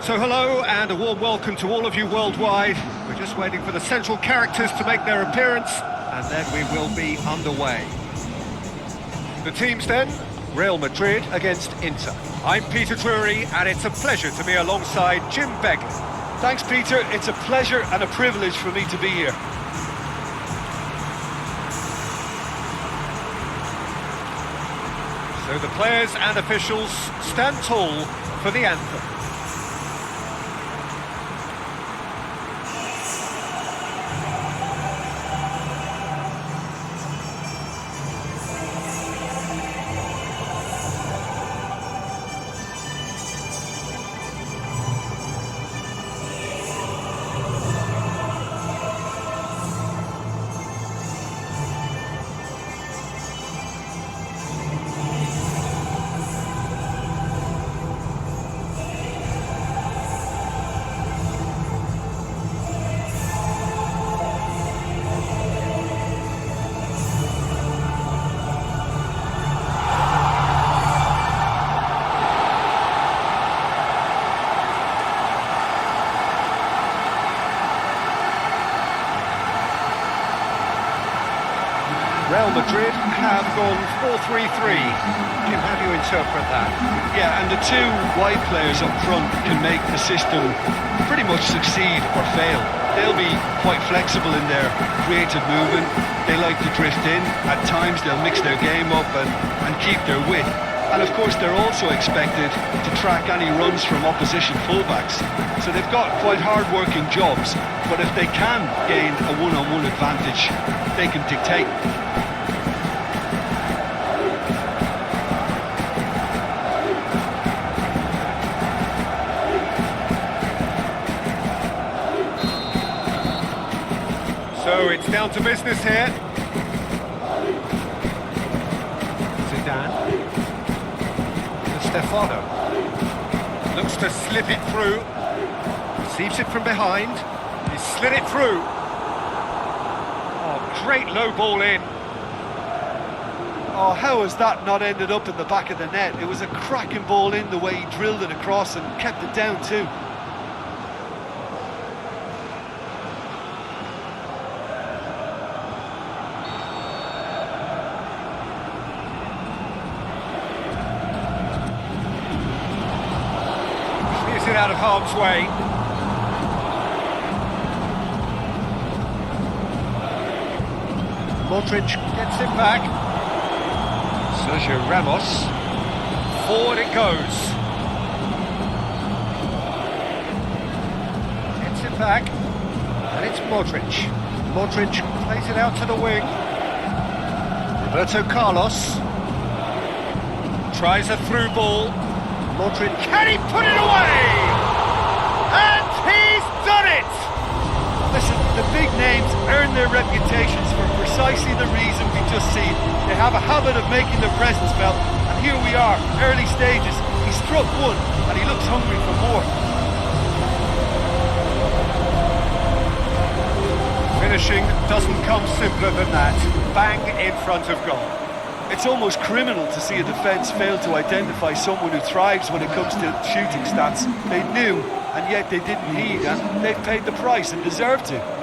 So hello and a warm welcome to all of you worldwide. We're just waiting for the central characters to make their appearance and then we will be underway. The teams then, Real Madrid against Inter. I'm Peter Drury and it's a pleasure to be alongside Jim Begley. Thanks Peter, it's a pleasure and a privilege for me to be here. So the players and officials stand tall for the anthem. Real Madrid have gone 4-3-3. Jim, how do you interpret that? Yeah, and the two wide players up front can make the system pretty much succeed or fail. They'll be quite flexible in their creative movement. They like to drift in. At times they'll mix their game up and keep their width. And of course they're also expected to track any runs from opposition fullbacks. So they've got quite hard-working jobs, but if they can gain a one-on-one advantage, they can dictate. So it's down to business here. Zidane. Stefano looks to slip it through, receives it from behind, he slid it through. Oh, great low ball in. Oh, how has that not ended up in the back of the net? It was a cracking ball in the way he drilled it across and kept it down too. It out of harm's way. Modric gets it back. Sergio Ramos. Forward it goes. Gets it back. And it's Modric. Modric plays it out to the wing. Roberto Carlos. Tries a through ball. Modric, can he put it away? And he's done it! Listen, the big names earn their reputations for precisely the reason we just seen. They have a habit of making their presence felt, and here we are, early stages. He struck one, and he looks hungry for more. Finishing doesn't come simpler than that. Bang in front of goal. It's almost criminal to see a defence fail to identify someone who thrives when it comes to shooting stats. They knew, and yet they didn't heed, and they've paid the price and deserve to.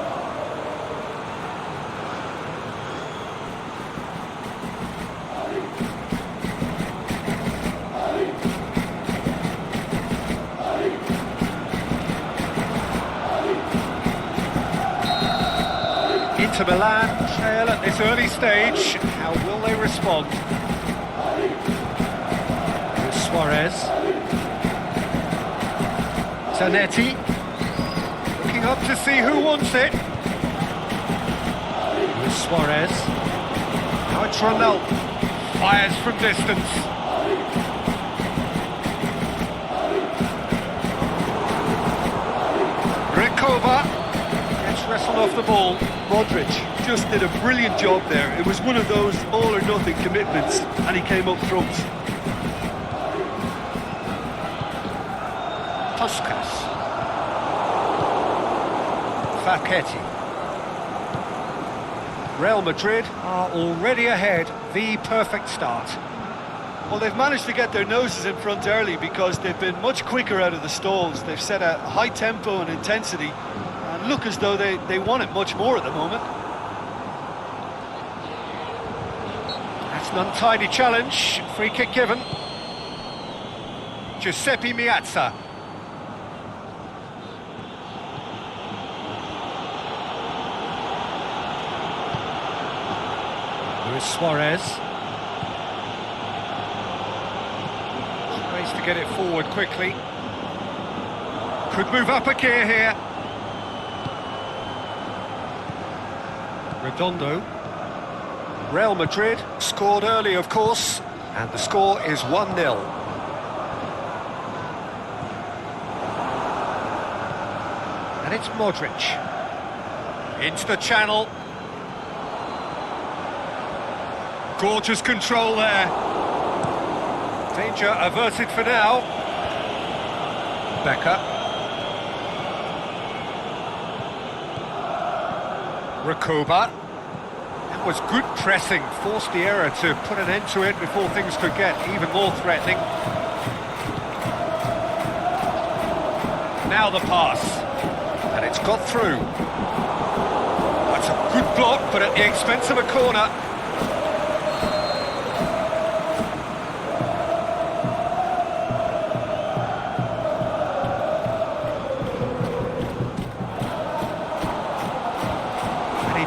Inter Milan trail at this early stage. How will they respond? Here's Suarez. Zanetti. Looking up to see who wants it. Here's Suarez. Now it's Ronaldo. Fires from distance. Recoba. Wrestled off the ball. Modric just did a brilliant job there. It was one of those all-or-nothing commitments, and he came up trumps. Puskas. Facchetti. Real Madrid are already ahead. The perfect start. Well, they've managed to get their noses in front early because they've been much quicker out of the stalls. They've set a high tempo and intensity and look as though they want it much more at the moment. That's an untidy challenge. Free kick given. Giuseppe Meazza. Luis Suarez. Tries to get it forward quickly. Could move up a gear here. Redondo. Real Madrid scored early, of course, and the score is 1-0. And it's Modric. Into the channel. Gorgeous control there. Danger averted for now. Becker. Rakoba. That was good pressing, forced the error to put an end to it before things could get even more threatening. Now the pass. And it's got through. That's a good block, but at the expense of a corner.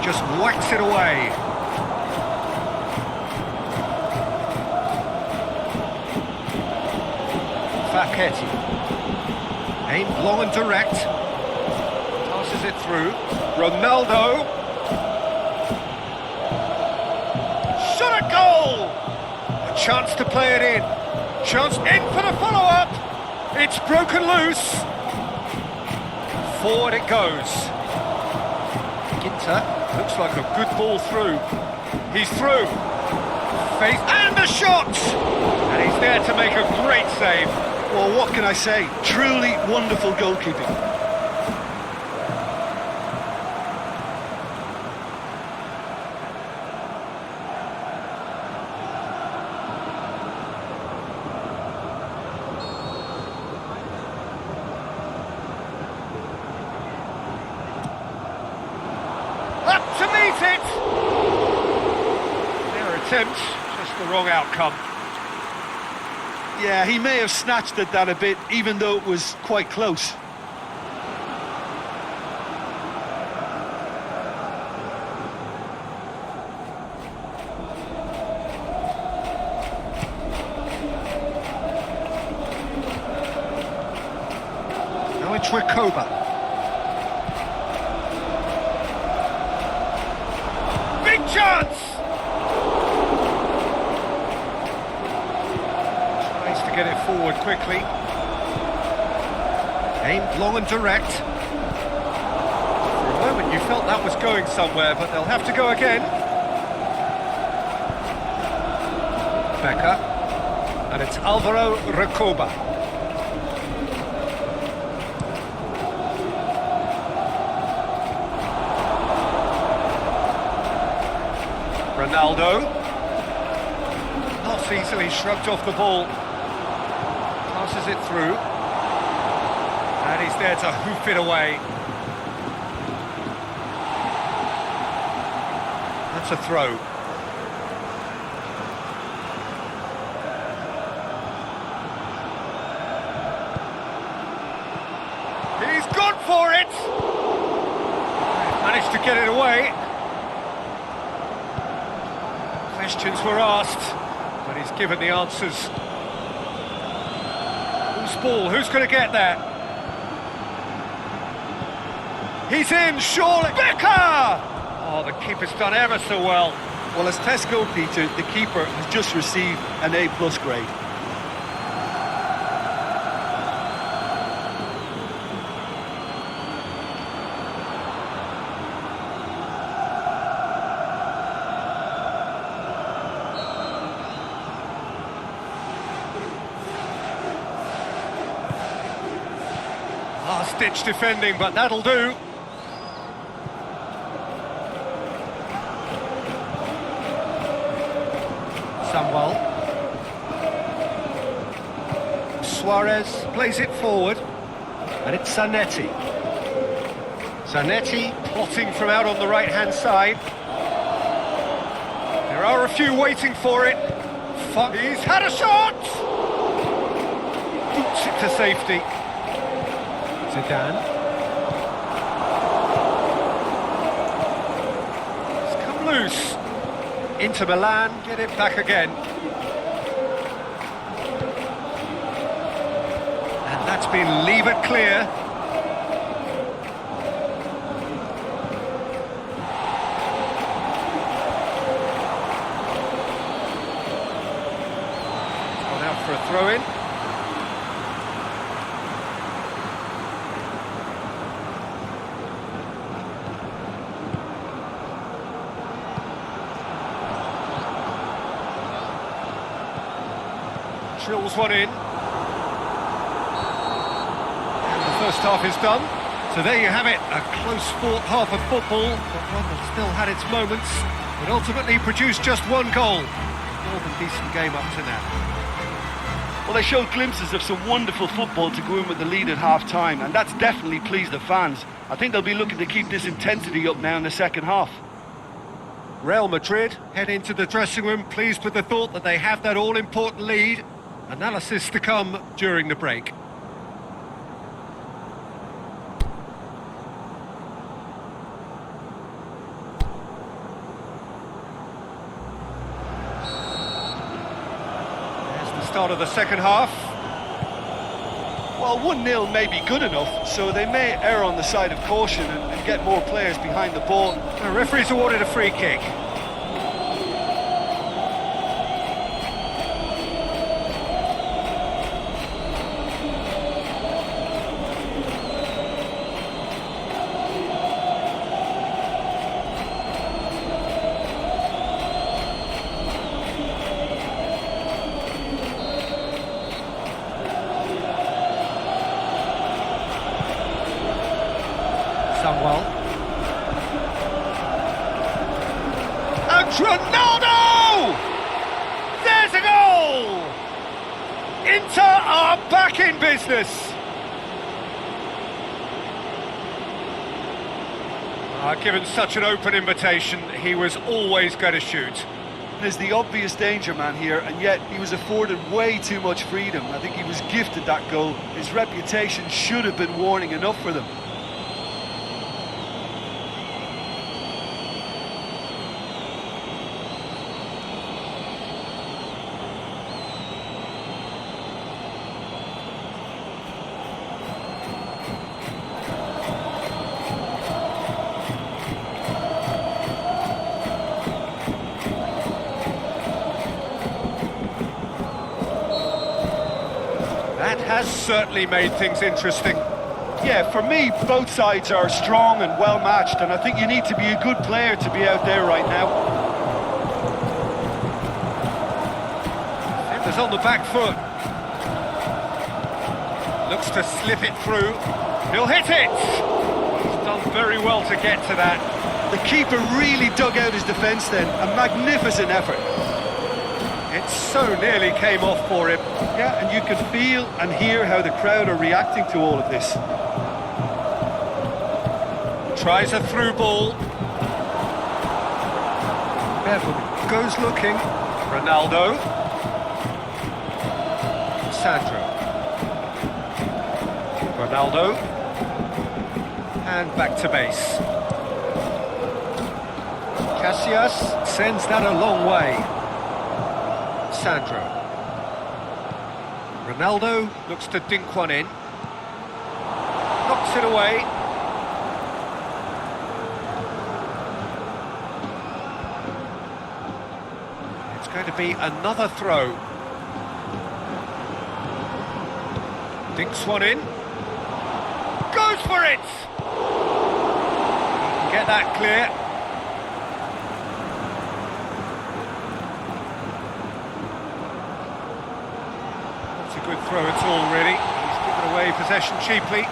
Just whacks it away. Facchetti. Aimed long and direct. Passes it through. Ronaldo. Shot at goal! A chance to play it in. Chance in for the follow-up. It's broken loose. Forward it goes. Ginter. Looks like a good ball through. He's through. Face and the shot! And he's there to make a great save. Well, what can I say? Truly wonderful goalkeeping. To meet it! Their attempt, just the wrong outcome. Yeah, he may have snatched at that a bit, even though it was quite close. Now it's Rakoba. Chance! Tries to get it forward quickly. Aimed long and direct. For a moment you felt that was going somewhere, but they'll have to go again. Becker. And it's Alvaro Rakoba. Ronaldo, not easily shrugged off the ball, passes it through, and he's there to hoof it away. That's a throw. He's gone for it! Managed to get it away. Questions were asked, but he's given the answers. Whose ball? Who's going to get that? He's in, surely. Becker! Oh, the keeper's done ever so well. Well, as test goalkeeper, the keeper has just received an A+ grade. Last-ditch defending, but that'll do. Samwell. Suarez plays it forward, and it's Zanetti. Zanetti plotting from out on the right-hand side. There are a few waiting for it. He's had a shot! Boots it to safety. Zidane. It's come loose. Inter Milan get it back again. And that's been levered clear. Gone out for a throw-in. Drills one in. And the first half is done. So there you have it, a close fought half of football, but one that still had its moments, but ultimately produced just one goal. More than decent game up to now. Well, they showed glimpses of some wonderful football to go in with the lead at half-time, and that's definitely pleased the fans. I think they'll be looking to keep this intensity up now in the second half. Real Madrid head into the dressing room pleased with the thought that they have that all-important lead. Analysis to come during the break. There's the start of the second half. Well, 1-0 may be good enough, so they may err on the side of caution and get more players behind the ball. The referee's awarded a free kick. Well. And Ronaldo! There's a goal! Inter are back in business. Given such an open invitation, he was always going to shoot. There's the obvious danger man here, and yet he was afforded way too much freedom. I think he was gifted that goal. His reputation should have been warning enough for them. That has certainly made things interesting. Yeah, for me, both sides are strong and well matched, and I think you need to be a good player to be out there right now. Defender's on the back foot. Looks to slip it through. He'll hit it! He's done very well to get to that. The keeper really dug out his defence then. A magnificent effort. It so nearly came off for him. Yeah, and you can feel and hear how the crowd are reacting to all of this. Tries a through ball. Bevan goes looking. Ronaldo. Sandro. Ronaldo. And back to base. Casillas sends that a long way. Sandro. Ronaldo looks to dink one in. Knocks it away. It's going to be another throw. Dinks one in. Goes for it! He can get that clear. Good throw at all, really. He's given away possession cheaply.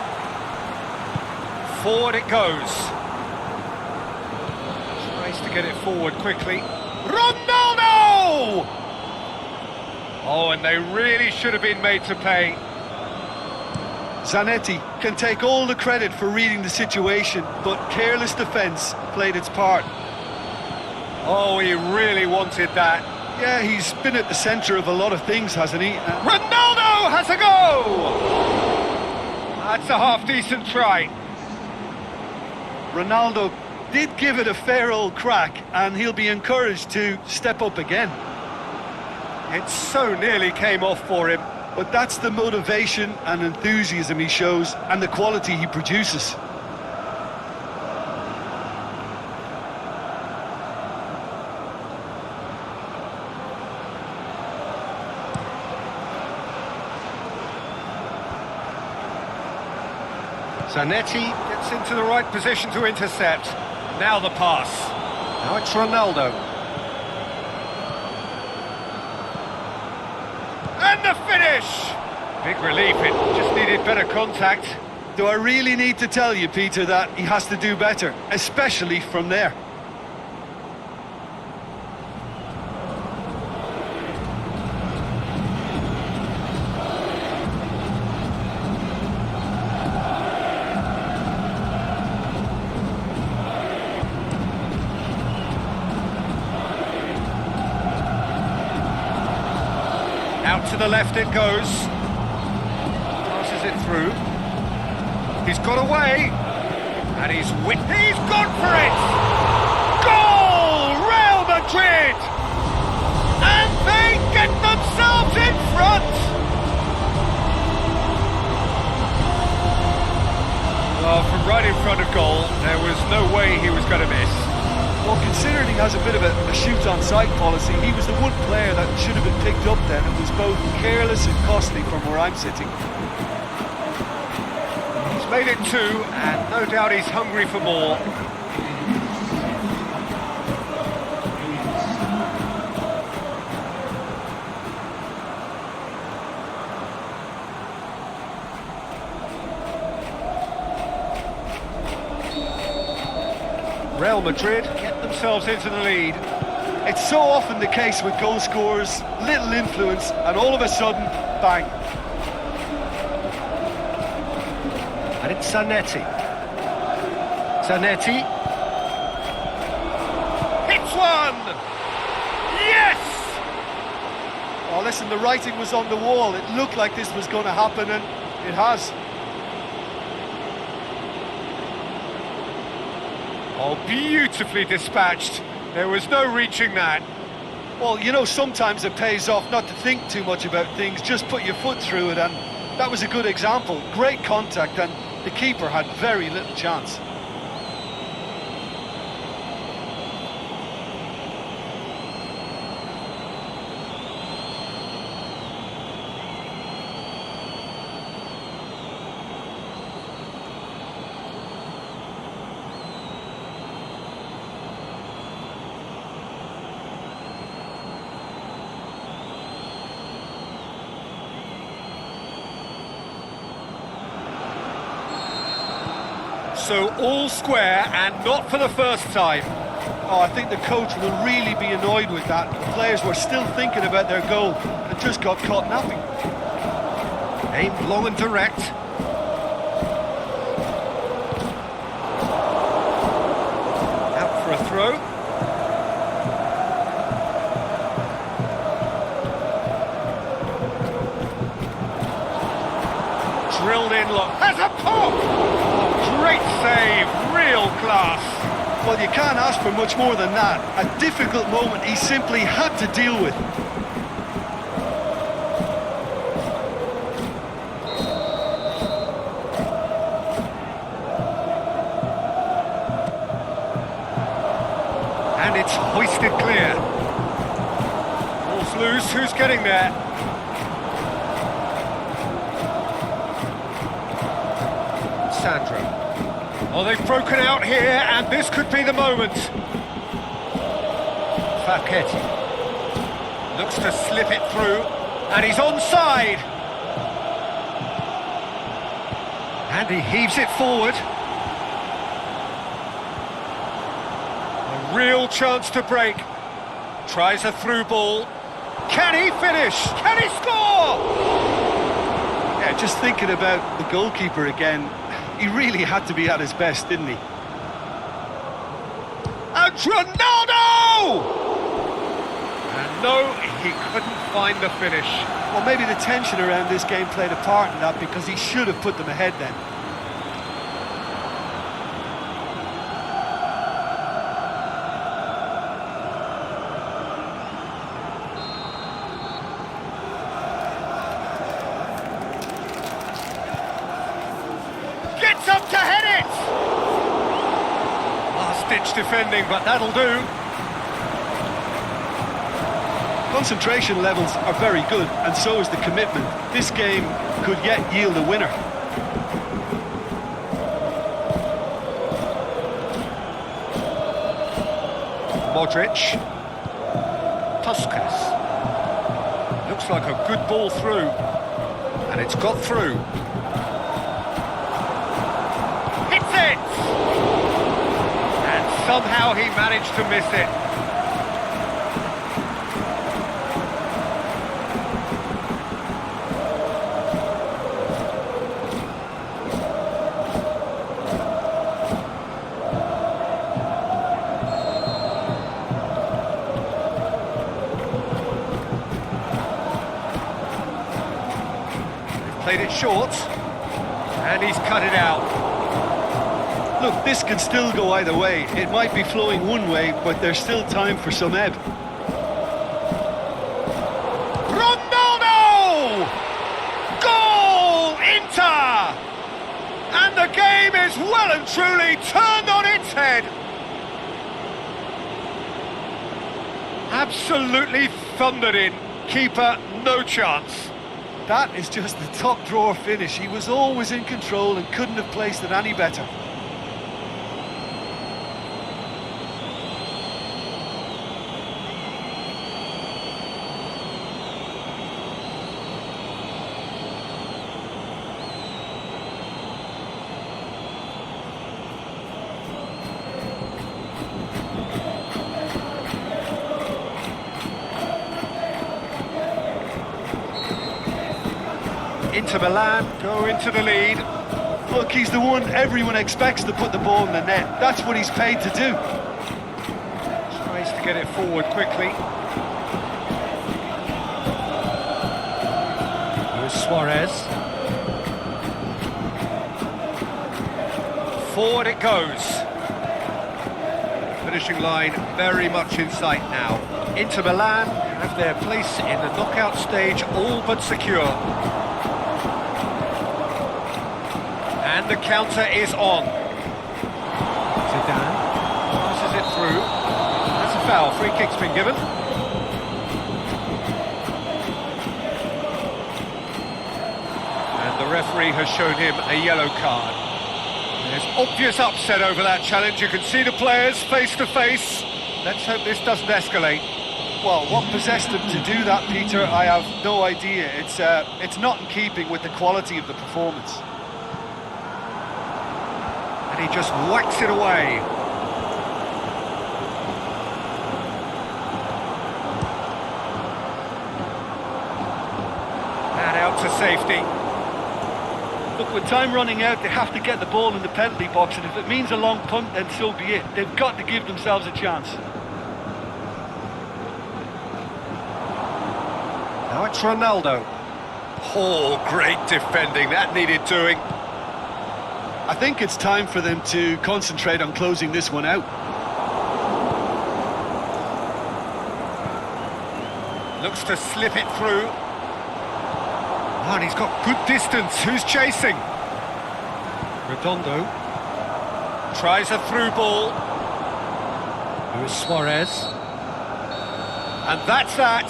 Forward it goes. Tries to get it forward quickly. Ronaldo! Oh, and they really should have been made to pay. Zanetti can take all the credit for reading the situation, but careless defence played its part. Oh, he really wanted that. Yeah, he's been at the centre of a lot of things, hasn't he? Ronaldo has a go! That's a half-decent try. Ronaldo did give it a fair old crack, and he'll be encouraged to step up again. It so nearly came off for him. But that's the motivation and enthusiasm he shows, and the quality he produces. Zanetti gets into the right position to intercept. Now the pass. Now it's Ronaldo. And the finish! Big relief, it just needed better contact. Do I really need to tell you, Peter, that he has to do better, especially from there? Out to the left it goes. Passes it through. He's got away. And he's gone for it! Goal! Real Madrid! And they get themselves in front! Well, from right in front of goal, there was no way he was going to miss. Well, considering he has a bit of a shoot-on-sight policy, he was the one player that should have been picked up then. It was both careless and costly from where I'm sitting. He's made it 2, and no doubt he's hungry for more. Real Madrid get themselves into the lead. It's so often the case with goal scorers, little influence, and all of a sudden, bang. And it's Zanetti. Zanetti. Hits one! Yes! Oh, listen, the writing was on the wall. It looked like this was going to happen, and it has. Oh, beautifully dispatched. There was no reaching that. Well, you know, sometimes it pays off not to think too much about things, just put your foot through it, and that was a good example. Great contact, and the keeper had very little chance. So all square, and not for the first time. Oh, I think the coach will really be annoyed with that. The players were still thinking about their goal and just got caught napping. Aimed long and direct. Out for a throw. Drilled in, look, has a pop! Great save, real class. Well, you can't ask for much more than that. A difficult moment he simply had to deal with. And it's hoisted clear. Ball's loose, who's getting there? Sandro. Oh, they've broken out here, and this could be the moment. Facchetti looks to slip it through, and he's onside. And he heaves it forward. A real chance to break. Tries a through ball. Can he finish? Can he score? Yeah, just thinking about the goalkeeper again, he really had to be at his best, didn't he? And Ronaldo! And no, he couldn't find the finish. Well, maybe the tension around this game played a part in that, because he should have put them ahead then. Gets up to head it! Last-ditch defending, but that'll do. Concentration levels are very good, and so is the commitment. This game could yet yield a winner. Modric. Tuskas. Looks like a good ball through. And it's got through. Hits it! And somehow he managed to miss it. Played it short, and he's cut it out. Look, this can still go either way. It might be flowing one way, but there's still time for some ebb. Ronaldo! Goal, Inter! And the game is well and truly turned on its head. Absolutely thundered in. Keeper, no chance. That is just the top drawer finish. He was always in control and couldn't have placed it any better. Inter Milan go into the lead. Look, he's the one everyone expects to put the ball in the net. That's what he's paid to do. Tries to get it forward quickly. Here's Suarez. Forward it goes. Finishing line very much in sight now. Inter Milan have their place in the knockout stage all but secure. And the counter is on. Zidane passes it through. That's a foul. Free kick's been given. And the referee has shown him a yellow card. There's obvious upset over that challenge. You can see the players face to face. Let's hope this doesn't escalate. Well, what possessed him to do that, Peter, I have no idea. It's not in keeping with the quality of the performance. And he just whacks it away. And out to safety. Look, with time running out, they have to get the ball in the penalty box, and if it means a long punt, then so be it. They've got to give themselves a chance. Now it's Ronaldo. Oh, great defending. That needed doing. I think it's time for them to concentrate on closing this one out. Looks to slip it through. Oh, and he's got good distance. Who's chasing? Redondo. Tries a through ball. Here's Suarez. And that's that.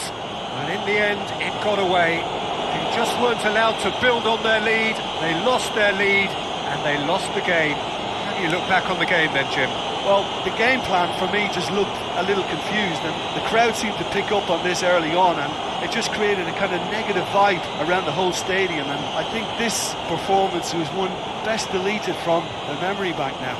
And in the end, it got away. They just weren't allowed to build on their lead. They lost their lead. And they lost the game. How do you look back on the game then, Jim? Well, the game plan for me just looked a little confused, and the crowd seemed to pick up on this early on, and it just created a kind of negative vibe around the whole stadium, and I think this performance was one best deleted from the memory bank now.